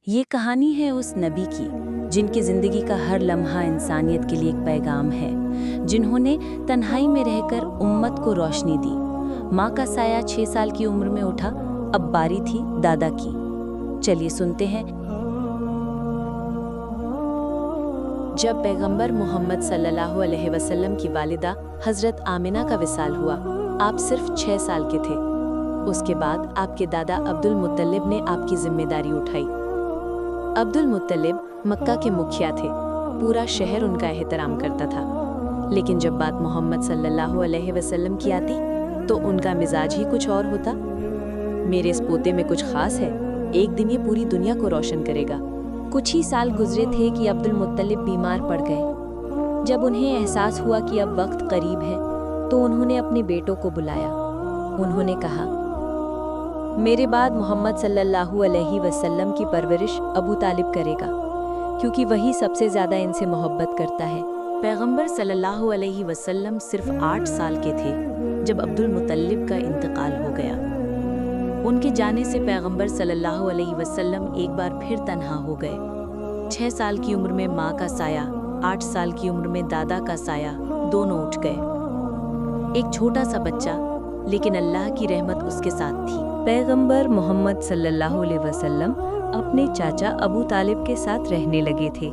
یہ کہانی ہے اس نبی کی جن کی زندگی کا ہر لمحہ انسانیت کے لیے ایک پیغام ہے، جنہوں نے تنہائی میں رہ کر امت کو روشنی دی۔ ماں کا سایہ 6 سال کی عمر میں اٹھا، اب باری تھی دادا کی۔ چلیے سنتے ہیں۔ جب پیغمبر محمد صلی اللہ علیہ وسلم کی والدہ حضرت آمنہ کا وصال ہوا، آپ صرف 6 سال کے تھے۔ اس کے بعد آپ کے دادا عبد المطلب نے آپ کی ذمہ داری اٹھائی۔ عبد المطلب مکہ کے مکھیا تھے، پورا شہر ان کا احترام کرتا تھا، لیکن جب بات محمد صلی اللہ علیہ وسلم کی آتی تو ان کا مزاج ہی کچھ اور ہوتا۔ میرے اس پوتے میں کچھ خاص ہے، ایک دن یہ پوری دنیا کو روشن کرے گا۔ کچھ ہی سال گزرے تھے کہ عبد المطلب بیمار پڑ گئے۔ جب انہیں احساس ہوا کہ اب وقت قریب ہے تو انہوں نے اپنے بیٹوں کو بلایا۔ انہوں نے کہا، میرے بعد محمد صلی اللہ علیہ وسلم کی پرورش ابو طالب کرے گا، کیونکہ وہی سب سے زیادہ ان سے محبت کرتا ہے۔ پیغمبر صلی اللہ علیہ وسلم صرف 8 سال کے تھے جب عبد المطلب کا انتقال ہو گیا۔ ان کے جانے سے پیغمبر صلی اللہ علیہ وسلم ایک بار پھر تنہا ہو گئے۔ 6 سال کی عمر میں ماں کا سایہ، 8 سال کی عمر میں دادا کا سایہ، دونوں اٹھ گئے۔ ایک چھوٹا سا بچہ، لیکن اللہ کی رحمت اس کے ساتھ تھی۔ پیغمبر محمد صلی اللہ علیہ وسلم اپنے چاچا ابو طالب کے ساتھ رہنے لگے تھے۔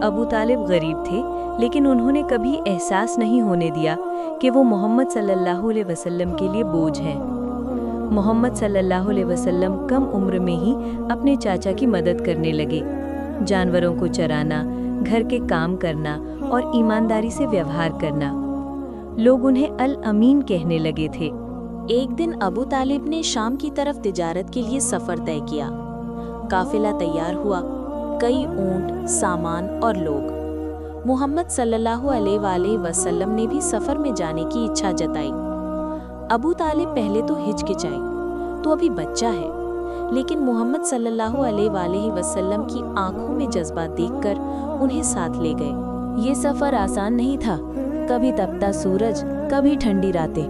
ابو طالب غریب تھے، لیکن انہوں نے کبھی احساس نہیں ہونے دیا کہ وہ محمد صلی اللہ علیہ وسلم کے لیے بوجھ ہیں۔ محمد صلی اللہ علیہ وسلم کم عمر میں ہی اپنے چاچا کی مدد کرنے لگے، جانوروں کو چرانا، گھر کے کام کرنا اور ایمانداری سے ویوہار کرنا۔ لوگ انہیں الامین کہنے لگے تھے۔ ایک دن ابو طالب نے شام کی طرف تجارت کے لیے سفر طے کیا۔ قافلہ تیار ہوا، کئی اونٹ، سامان اور لوگ۔ محمد صلی اللہ علیہ وآلہ وسلم نے بھی سفر میں جانے کی اچھا جتائی۔ ابو طالب پہلے تو ہچکچائے، تو ابھی بچہ ہے، لیکن محمد صلی اللہ علیہ وآلہ وسلم کی آنکھوں میں جذبات دیکھ کر انہیں ساتھ لے گئے۔ یہ سفر آسان نہیں تھا، کبھی تپتا سورج، کبھی ٹھنڈی راتیں،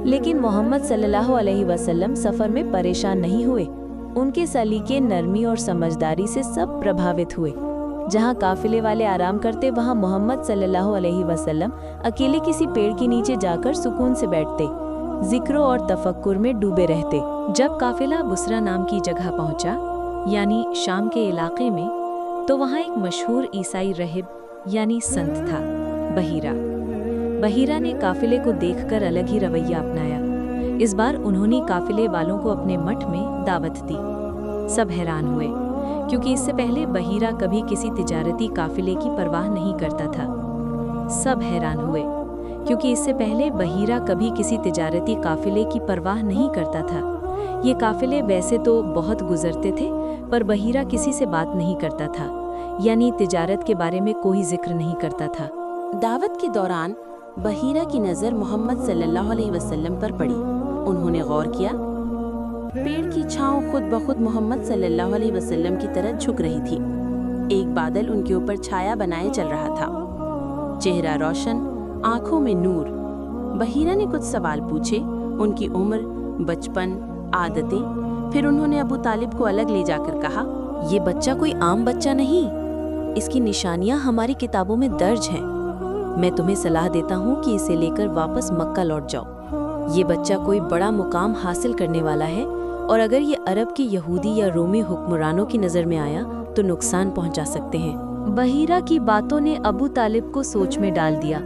لیکن محمد صلی اللہ علیہ وسلم سفر میں پریشان نہیں ہوئے۔ ان کے سلیقے، نرمی اور سمجھداری سے سب پربھاوت ہوئے۔ جہاں قافلے والے آرام کرتے، وہاں محمد صلی اللہ علیہ وسلم اکیلے کسی پیڑ کے نیچے جا کر سکون سے بیٹھتے، ذکر اور تفکر میں ڈوبے رہتے۔ جب قافلہ بصرہ نام کی جگہ پہنچا، یعنی شام کے علاقے میں، تو وہاں ایک مشہور عیسائی راہب یعنی سنت تھا، بحیرہ۔ بحیرہ نے قافلے کو دیکھ کر الگ ہی رویہ اپنایا۔ اس بار انہوں نے قافلے والوں کو اپنے مٹھ میں دعوت دی۔ سب حیران ہوئے، کیونکہ اس سے پہلے بحیرہ کبھی کسی تجارتی قافلے کی پرواہ نہیں کرتا تھا۔ سب حیران ہوئے، کیونکہ اس سے پہلے بحیرہ کبھی کسی تجارتی قافلے کی پرواہ نہیں کرتا تھا۔ یہ قافلے ویسے تو بہت گزرتے تھے، پر بحیرہ کسی سے بات نہیں کرتا تھا، یعنی تجارت کے بارے میں کوئی ذکر نہیں کرتا تھا۔ دعوت کے دوران بحیرہ کی نظر محمد صلی اللہ علیہ وسلم پر پڑی۔ انہوں نے غور کیا، پیڑ کی چھاؤں خود بخود محمد صلی اللہ علیہ وسلم کی طرح جھک رہی تھی۔ ایک بادل ان کے اوپر چھایا بنائے چل رہا تھا، چہرہ روشن، آنکھوں میں نور۔ بحیرہ نے کچھ سوال پوچھے، ان کی عمر، بچپن، عادتیں۔ پھر انہوں نے ابو طالب کو الگ لے جا کر کہا، یہ بچہ کوئی عام بچہ نہیں، اس کی نشانیاں ہماری کتابوں میں درج ہیں۔ میں تمہیں صلاح دیتا ہوں کہ اسے لے کر واپس مکہ لوٹ جاؤ۔ یہ بچہ کوئی بڑا مقام حاصل کرنے والا ہے، اور اگر یہ عرب کے یہودی یا رومی حکمرانوں کی نظر میں آیا تو نقصان پہنچا سکتے ہیں۔ بحیرہ کی باتوں نے ابو طالب کو سوچ میں ڈال دیا۔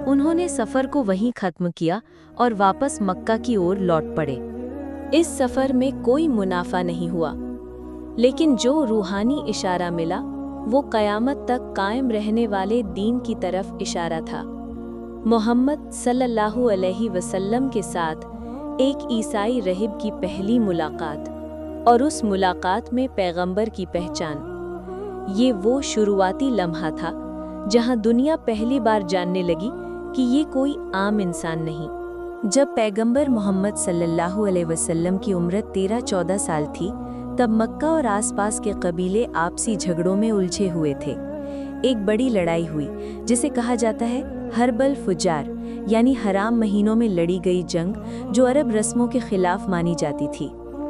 انہوں نے سفر کو وہیں ختم کیا اور واپس مکہ کی اور لوٹ پڑے۔ اس سفر میں کوئی منافع نہیں ہوا، لیکن جو روحانی اشارہ ملا وہ قیامت تک قائم رہنے والے دین کی طرف اشارہ تھا۔ محمد صلی اللہ علیہ وسلم کے ساتھ ایک عیسائی راہب کی پہلی ملاقات، اور اس ملاقات میں پیغمبر کی پہچان۔ یہ وہ شروعاتی لمحہ تھا جہاں دنیا پہلی بار جاننے لگی کہ یہ کوئی عام انسان نہیں۔ جب پیغمبر محمد صلی اللہ علیہ وسلم کی عمر 13-14 سال تھی، تب مکہ اور آس پاس کے قبیلے آپسی جھگڑوں میں الجھے ہوئے تھے۔ ایک بڑی لڑائی ہوئی جسے کہا جاتا ہے حرب الفجار، یعنی حرام مہینوں میں لڑی گئی جنگ جو عرب رسموں کے خلاف مانی جاتی تھی۔